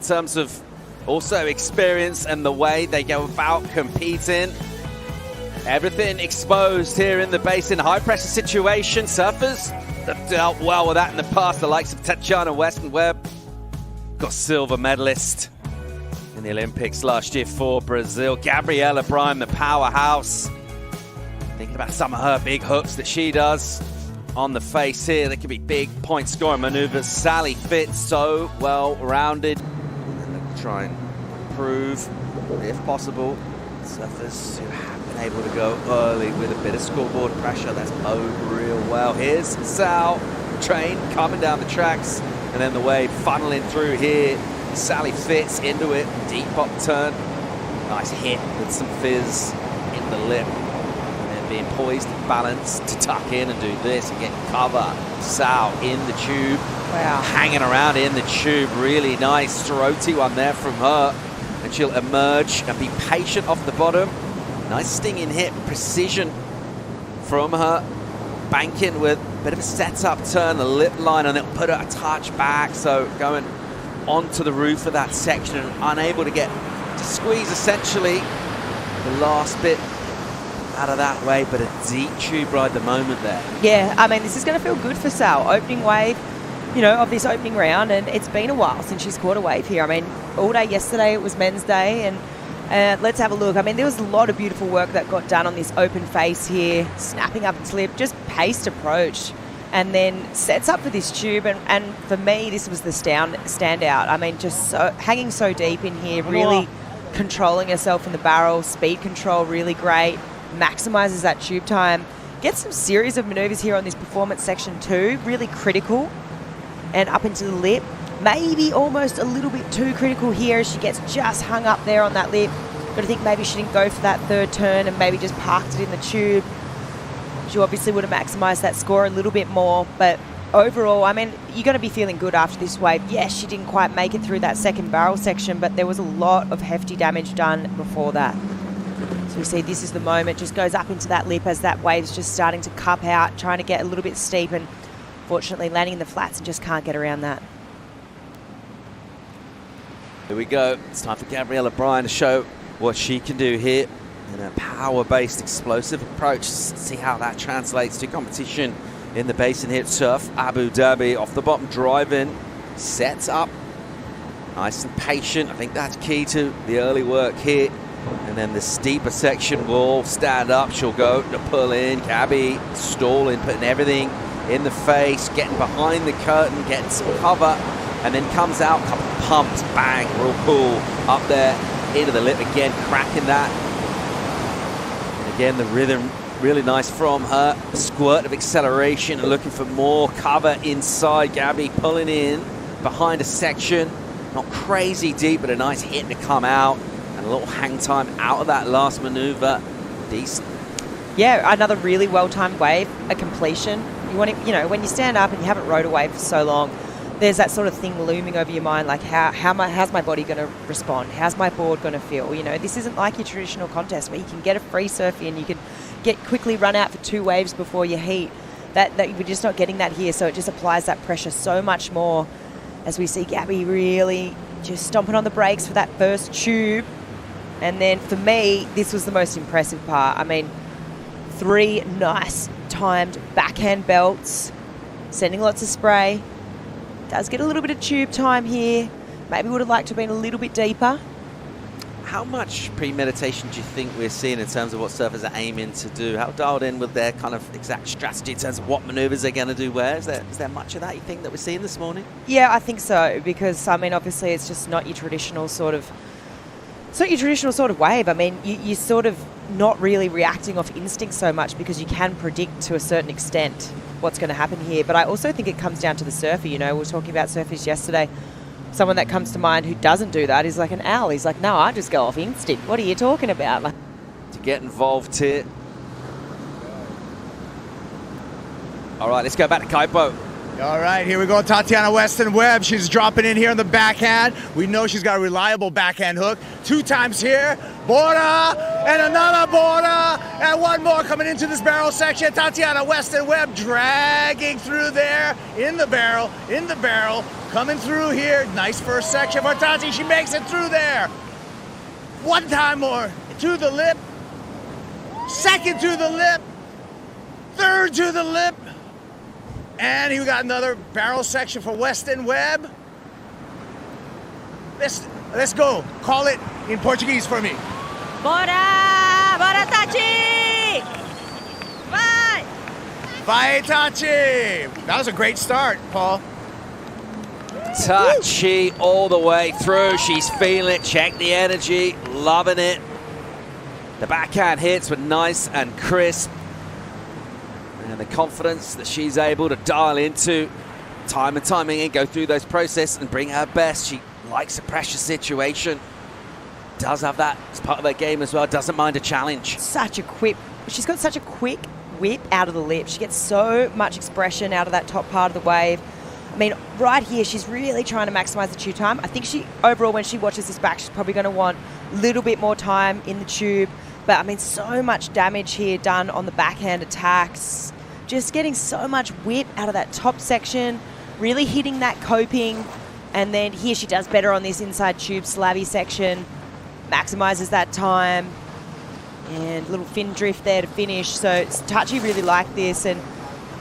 terms of also experience and the way they go about competing. Everything exposed here in the basin. High pressure situation. Surfers have dealt well with that in the past. The likes of Tatiana Weston-Webb got silver medalist in the Olympics last year for Brazil. Gabriela Bryan, the powerhouse. Thinking about some of her big hooks that she does on the face here. They could be big point scoring maneuvers. Sally Fitz, so well rounded. And try and improve, if possible, surfers who have been able to go early with a bit of scoreboard pressure. That's bode real well. Here's Sal, train coming down the tracks, and then the wave funneling through here. Sally Fitz into it, deep hop turn. Nice hit with some fizz in the lip. Being poised and balanced to tuck in and do this and get cover. Sal in the tube. Wow. Hanging around in the tube. Really nice throaty one there from her. And she'll emerge and be patient off the bottom. Nice stinging hit. Precision from her. Banking with a bit of a setup turn, the lip line, and it'll put her a touch back. So going onto the roof of that section and unable to get to squeeze essentially the last bit out of that way, but a deep tube ride the moment there. Yeah, I mean, this is going to feel good for Sal. Opening wave, you know, of this opening round, and it's been a while since she's caught a wave here. I mean, all day yesterday it was men's day, and let's have a look. I mean, there was a lot of beautiful work that got done on this open face here, snapping up its lip, just paced approach, and then sets up for this tube. And for me, this was the standout. I mean, just hanging so deep in here, really controlling herself in the barrel, speed control really great. Maximizes that tube time, gets some series of maneuvers here on this performance section too, really critical, and up into the lip, maybe almost a little bit too critical here. She gets just hung up there on that lip. But I think maybe she didn't go for that third turn and maybe just parked it in the tube. She obviously would have maximized that score a little bit more, but overall, I mean, you're going to be feeling good after this wave. Yes, she didn't quite make it through that second barrel section, but there was a lot of hefty damage done before that. So you see this is the moment, just goes up into that lip as that wave's just starting to cup out, trying to get a little bit steep, and fortunately landing in the flats and just can't get around that. Here we go. It's time for Gabriela Bryan to show what she can do here in a power-based explosive approach. See how that translates to competition in the basin here at Surf Abu Dhabi. Off the bottom, driving, sets up. Nice and patient. I think that's key to the early work here. And then the steeper section will stand up. She'll go to pull in. Gabby stalling, putting everything in the face, getting behind the curtain, getting some cover, and then comes out, couple of pumps, bang, real cool. Up there, into the lip again, cracking that. And again, the rhythm really nice from her. A squirt of acceleration and looking for more cover inside. Gabby pulling in behind a section. Not crazy deep, but a nice hit to come out. And a little hang time out of that last maneuver. Decent. Yeah, another really well-timed wave, a completion. You want to, you know, when you stand up and you haven't rode a wave for so long, there's that sort of thing looming over your mind, like how's my body going to respond? How's my board going to feel? You know, this isn't like your traditional contest where you can get a free surf in, you can quickly run out for 2 waves before you heat. That we're just not getting that here, so it just applies that pressure so much more as we see Gabby really just stomping on the brakes for that first tube. And then for me, this was the most impressive part. I mean, 3 nice timed backhand belts, sending lots of spray. Does get a little bit of tube time here. Maybe would have liked to have been a little bit deeper. How much premeditation do you think we're seeing in terms of what surfers are aiming to do? How dialed in with their kind of exact strategy in terms of what maneuvers they're going to do where? Is there much of that you think that we're seeing this morning? Yeah, I think so, because, I mean, obviously it's just not your traditional sort of wave. I mean, you're sort of not really reacting off instinct so much because you can predict to a certain extent what's going to happen here. But I also think it comes down to the surfer. You know, we were talking about surfers yesterday. Someone that comes to mind who doesn't do that is like an owl. He's like, no, I just go off instinct. What are you talking about? Like, to get involved here. All right, let's go back to Kaipo. All right, here we go. Tatiana Weston-Webb. She's dropping in here on the backhand. We know she's got a reliable backhand hook. 2 times here. Border, and another border, and one more coming into this barrel section. Tatiana Weston-Webb dragging through there, in the barrel, coming through here. Nice first section for Tati. She makes it through there. One time more to the lip, second to the lip, third to the lip, and we got another barrel section for Weston-Webb. Let's go. Call it in Portuguese for me. Bora! Bora, Tati! Vai! Vai, Tati! That was a great start, Paul. Tachi all the way through. She's feeling it. Check the energy. Loving it. The backhand hits were nice and crisp. And the confidence that she's able to dial into time and timing and go through those processes and bring her best. She likes a pressure situation. Does have that as part of her game as well. Doesn't mind a challenge. She's got such a quick whip out of the lip. She gets so much expression out of that top part of the wave. I mean, right here, she's really trying to maximize the tube time. I think overall, when she watches this back, she's probably going to want a little bit more time in the tube. But I mean, so much damage here done on the backhand attacks. Just getting so much whip out of that top section, really hitting that coping. And then here she does better on this inside tube slabby section. Maximizes that time. And a little fin drift there to finish. So Tachi really liked this. And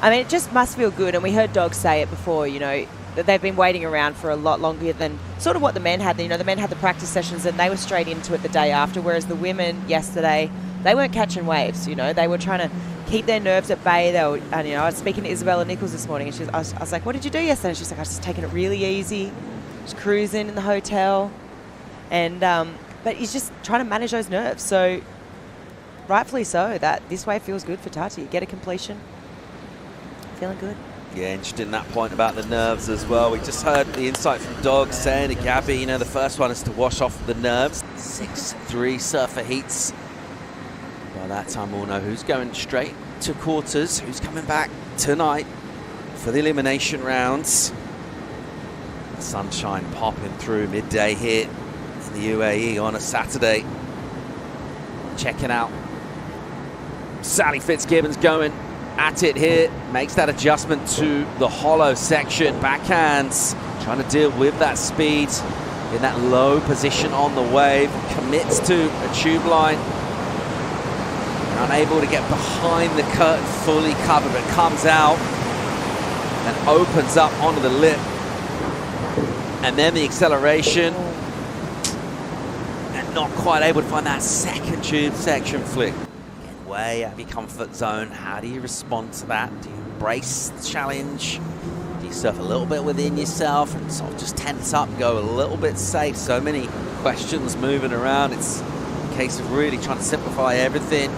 I mean, it just must feel good. And we heard Dogs say it before, you know, that they've been waiting around for a lot longer than sort of what the men had. You know, the men had the practice sessions and they were straight into it the day after. Whereas the women yesterday, they weren't catching waves, you know. They were trying to keep their nerves at bay. They were, and, you know, I was speaking to Isabella Nichols this morning and I was like, what did you do yesterday? And she's like, I was just taking it really easy. Just cruising in the hotel. And, but he's just trying to manage those nerves. So rightfully so, that this wave feels good for Tati. Get a completion. Feeling good. Yeah, interested in that point about the nerves as well. We just heard the insight from Dog saying to Gabby, you know, the first one is to wash off the nerves. 6-3 surfer heats. By that time, we'll know who's going straight to quarters, who's coming back tonight for the elimination rounds. The sunshine popping through midday here in the UAE on a Saturday. Checking out Sally Fitzgibbons going at it here, makes that adjustment to the hollow section. Backhands, trying to deal with that speed in that low position on the wave. Commits to a tube line. Unable to get behind the curtain fully covered, but comes out and opens up onto the lip. And then the acceleration. And not quite able to find that second tube section flick. Way out of your comfort zone. How do you respond to that? Do you embrace the challenge? Do you surf a little bit within yourself and sort of just tense up, go a little bit safe? So many questions moving around. It's a case of really trying to simplify everything.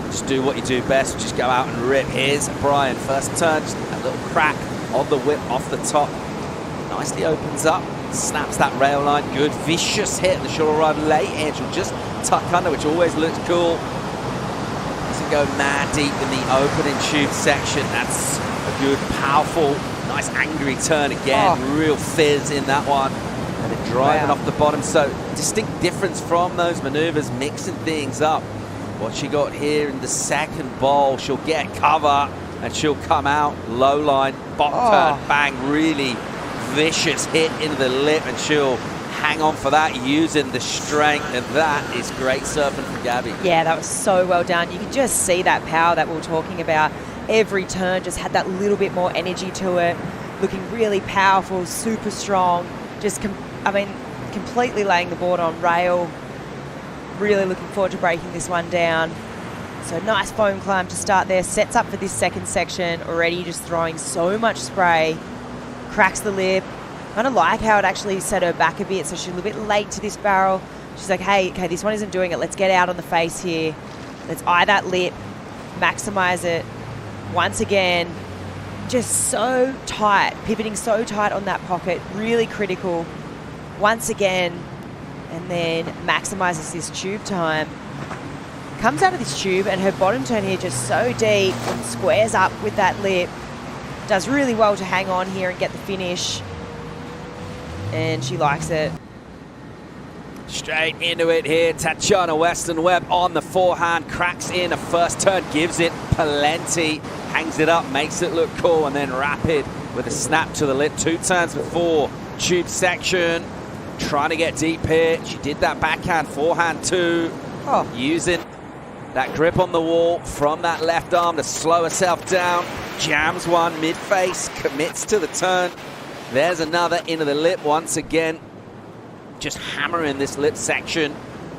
Just do what you do best. Just go out and rip. Here's Bryan. First turn, just a little crack on the whip off the top. Nicely opens up, snaps that rail line. Good vicious hit. The she'll arrive late and she'll just tuck under, which always looks cool. Doesn't go mad deep in the opening tube section. That's a good, powerful, nice angry turn again. Oh. Real fizz in that one. And then driving off the bottom. So distinct difference from those maneuvers, mixing things up. What she got here in the second bowl, she'll get cover and she'll come out low line, bottom turn, bang, really vicious hit into the lip, and she'll hang on for that using the strength, and that is great surfing from Gabby. Yeah, that was so well done. You can just see that power that we were talking about. Every turn just had that little bit more energy to it, looking really powerful, super strong, just, completely laying the board on rail. Really looking forward to breaking this one down. So nice foam climb to start there. Sets up for this second section. Already just throwing so much spray. Cracks the lip. Kind of like how it actually set her back a bit. So she's a little bit late to this barrel. She's like, hey, okay, this one isn't doing it. Let's get out on the face here. Let's eye that lip. Maximize it. Once again, just so tight. Pivoting so tight on that pocket. Really critical. Once again. And then maximizes this tube time. Comes out of this tube and her bottom turn here just so deep and squares up with that lip. Does really well to hang on here and get the finish. And she likes it. Straight into it here. Tatiana Weston-Webb on the forehand, cracks in a first turn, gives it plenty, hangs it up, makes it look cool, and then rapid with a snap to the lip. 2 turns before tube section, trying to get deep here. She did that backhand, forehand too, using that grip on the wall from that left arm to slow herself down. Jams one mid-face, commits to the turn. There's another into the lip once again. Just hammering this lip section,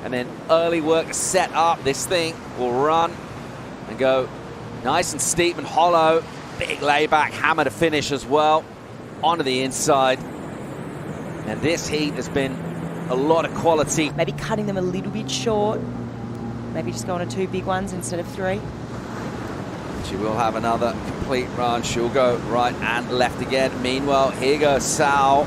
and then early work to set up. This thing will run and go nice and steep and hollow. Big layback, hammer to finish as well onto the inside. And this heat has been a lot of quality. Maybe cutting them a little bit short. Maybe just going to 2 big ones instead of 3. She will have another complete run. She'll go right and left again. Meanwhile, here goes Sal.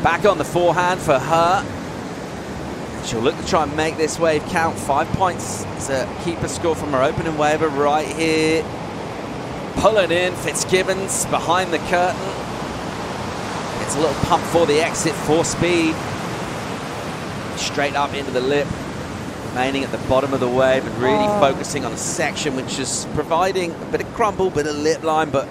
Back on the forehand for her. She'll look to try and make this wave count. 5 points to keep a score from her opening waver right here. Pulling in, Fitzgibbons behind the curtain. Gets a little pump for the exit, 4 speed. Straight up into the lip. Remaining at the bottom of the wave and really focusing on a section which is providing a bit of crumble, bit of lip line, but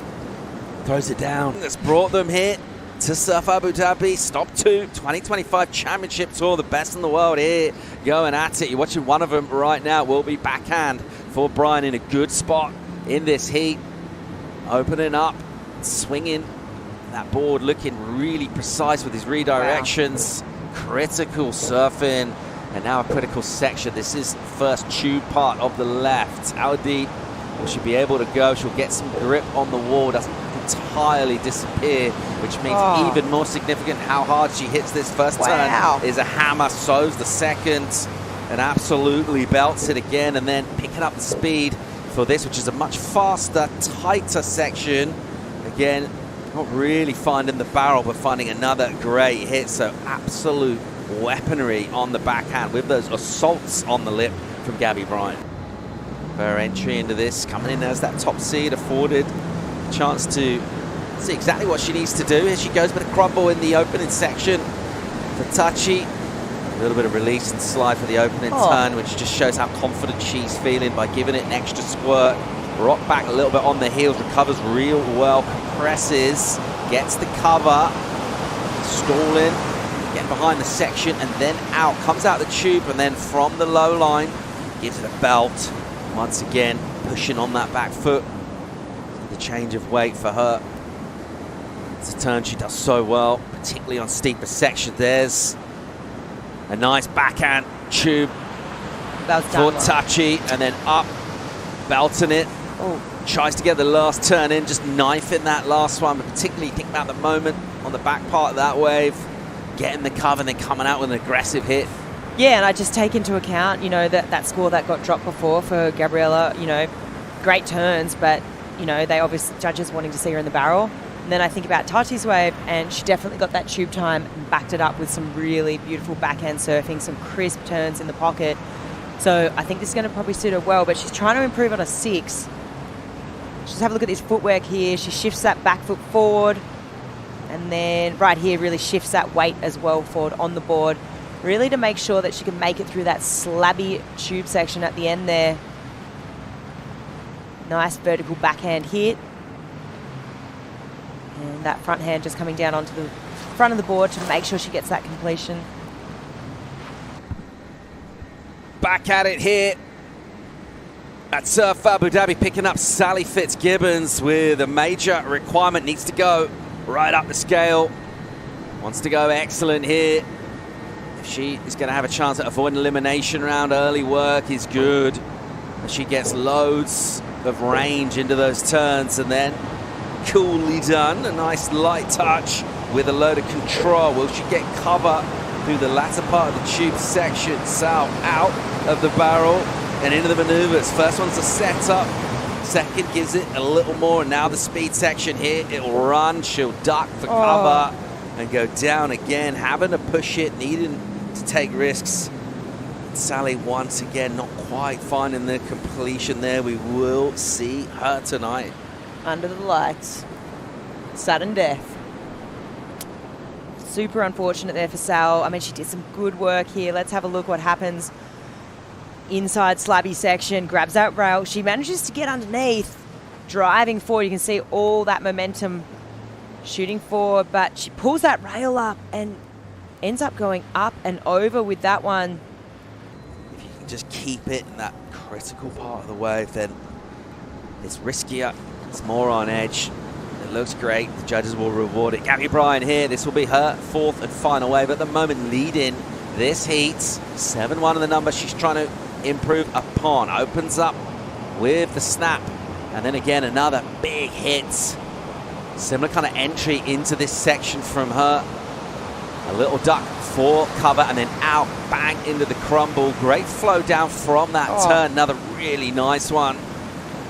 throws it down. That's brought them here to Surf Abu Dhabi, stop 2, 2025 Championship Tour, the best in the world here, going at it. You're watching one of them right now. Will be backhand for Bryan in a good spot in this heat. Opening up, swinging that board, looking really precise with his redirections. Wow. Critical surfing, and now a critical section. This is the first tube part of the left. How deep will she be able to go? She'll get some grip on the wall, doesn't entirely disappear, which means even more significant how hard she hits this first turn is a hammer, sows the second, and absolutely belts it again, and then picking up the speed for this, which is a much faster, tighter section. Again, not really finding the barrel, but finding another great hit. So absolute weaponry on the backhand with those assaults on the lip from Gabby Bryan. Her entry into this, coming in as that top seed, afforded a chance to see exactly what she needs to do. Here she goes, bit of crumble in the opening section for Tachi. A little bit of release and slide for the opening turn, which just shows how confident she's feeling by giving it an extra squirt. Rock back a little bit on the heels, recovers real well, compresses, gets the cover, stalling, getting behind the section, and then out. Comes out the tube, and then from the low line, gives it a belt. Once again, pushing on that back foot. The change of weight for her. It's a turn she does so well, particularly on steeper sections. There's a nice backhand tube for Tachi, and then up, belting it. Tries to get the last turn in, just knifing that last one, but particularly think about the moment on the back part of that wave, getting the cover and then coming out with an aggressive hit. Yeah, and I just take into account, you know, that score that got dropped before for Gabriela, you know, great turns, but, you know, they obviously, judges wanting to see her in the barrel. And then I think about Tachi's wave, and she definitely got that tube time and backed it up with some really beautiful backhand surfing, some crisp turns in the pocket. So I think this is going to probably suit her well, but she's trying to improve on a 6. Just have a look at this footwork here. She shifts that back foot forward, and then right here really shifts that weight as well forward on the board, really to make sure that she can make it through that slabby tube section at the end there. Nice vertical backhand hit. And that front hand just coming down onto the front of the board to make sure she gets that completion. Back at it here at Surf Abu Dhabi, picking up Sally Fitzgibbons with a major requirement. Needs to go right up the scale. Wants to go excellent here. If she is going to have a chance at avoiding elimination round, early work is good. And she gets loads of range into those turns, and then coolly done. A nice light touch with a load of control. Will she get cover through the latter part of the tube section? Sal out of the barrel and into the maneuvers. First one's a setup. Second gives it a little more. And now the speed section here. It'll run. She'll duck for cover and go down again. Having to push it, needing to take risks. Sally once again not quite finding the completion there. We will see her tonight. Under the lights. Sudden death. super unfortunate there for Sal. I mean, she did some good work here. Let's have a look what happens. Inside slabby section, grabs that rail. She manages to get underneath, driving forward. You can see all that momentum shooting forward, but she pulls that rail up and ends up going up and over with that one. If you can just keep it in that critical part of the wave, then it's riskier, it's more on edge. It looks great. The judges will reward it. Gabby Bryan here. This will be her fourth and final wave at the moment, leading this heat. 7-1 in the number she's trying to improve upon. Opens up with the snap. And then again, another big hit. Similar kind of entry into this section from her. A little duck for cover and then out, bang into the crumble. Great flow down from that turn. Another really nice one.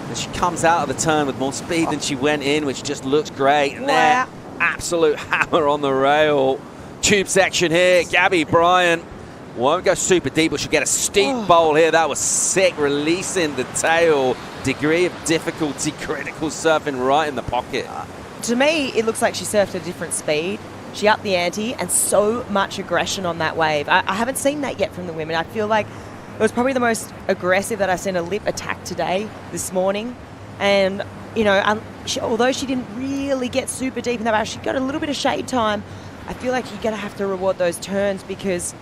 And she comes out of the turn with more speed than she went in, which just looks great. And there, absolute hammer on the rail. Tube section here. Gabby Bryan won't go super deep, but she'll get a steep bowl here. That was sick, releasing the tail. Degree of difficulty, critical surfing right in the pocket. To me, it looks like she surfed at a different speed. She upped the ante and so much aggression on that wave. I haven't seen that yet from the women. I feel like it was probably the most aggressive that I've seen a lip attack today, this morning. And, you know, although she didn't really get super deep in that barrel, she got a little bit of shade time. I feel like you're going to have to reward those turns because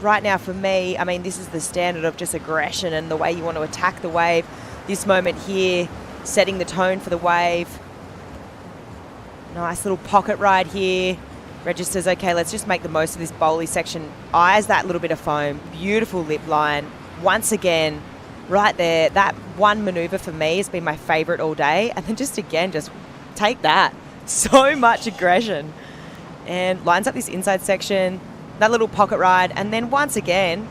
right now for me, I mean, this is the standard of just aggression and the way you want to attack the wave. This moment here, setting the tone for the wave. Nice little pocket ride here. Registers, okay, let's just make the most of this bowly section. Eyes that little bit of foam. Beautiful lip line. Once again, right there, that one maneuver for me has been my favorite all day. And then just again, just take that. So much aggression. And lines up this inside section. That little pocket ride. And then once again,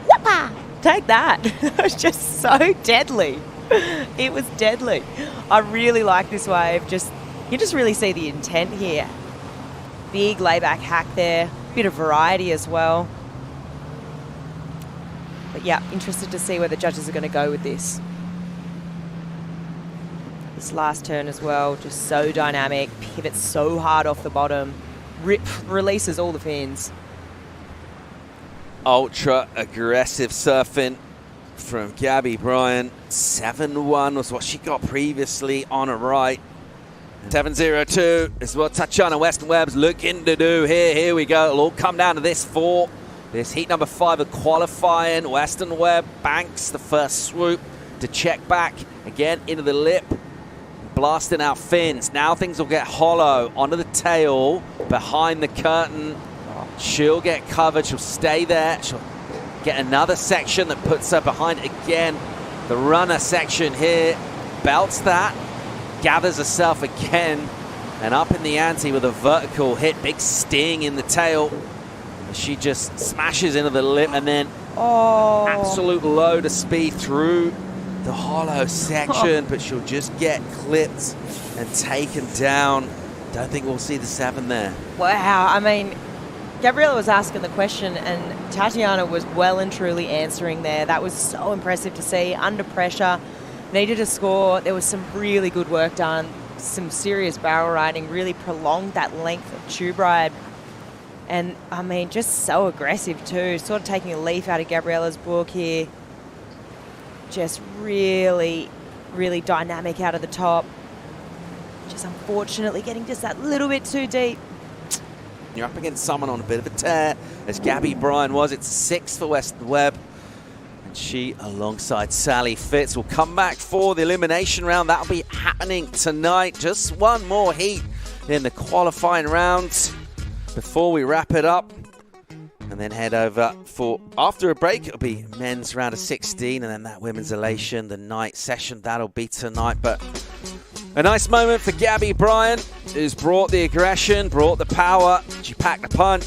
whoopah, take that. It was just so deadly. It was deadly. I really like this wave. You just really see the intent here. Big layback hack there. Bit of variety as well. But yeah, interested to see where the judges are going to go with this. This last turn as well, just so dynamic. Pivots so hard off the bottom. Releases all the fins. Ultra aggressive surfing from Gabby Bryan. 7-1 was what she got previously on her right. 7-0-2 is what Tatiana Weston-Webb's looking to do here. Here we go. It'll all come down to this four. This heat number 5 of qualifying. Weston-Webb banks the first swoop to check back again into the lip. Blasting out fins. Now things will get hollow onto the tail behind the curtain. She'll get covered. She'll stay there. She'll get another section that puts her behind again. The runner section here belts that. Gathers herself again and up in the ante with a vertical hit. Big sting in the tail. She just smashes into the lip and then absolute load of speed through the hollow section, but she'll just get clipped and taken down. Don't think we'll see the 7 there. Wow, I mean, Gabriela was asking the question and Tatiana was well and truly answering there. That was so impressive to see. Under pressure, needed a score. There was some really good work done. Some serious barrel riding, really prolonged that length of tube ride. And, I mean, just so aggressive too. Sort of taking a leaf out of Gabriela's book here. Just really, really dynamic out of the top. Just unfortunately getting just that little bit too deep. You're up against someone on a bit of a tear, as Gabby Bryan was. It's 6 for Weston-Webb. And she, alongside Sally Fitz, will come back for the elimination round. That'll be happening tonight. Just one more heat in the qualifying rounds before we wrap it up. And then head over for, after a break, it'll be men's round of 16. And then that women's elation, the night session, that'll be tonight. But a nice moment for Gabby Bryan, who's brought the aggression, brought the power. She packed the punch.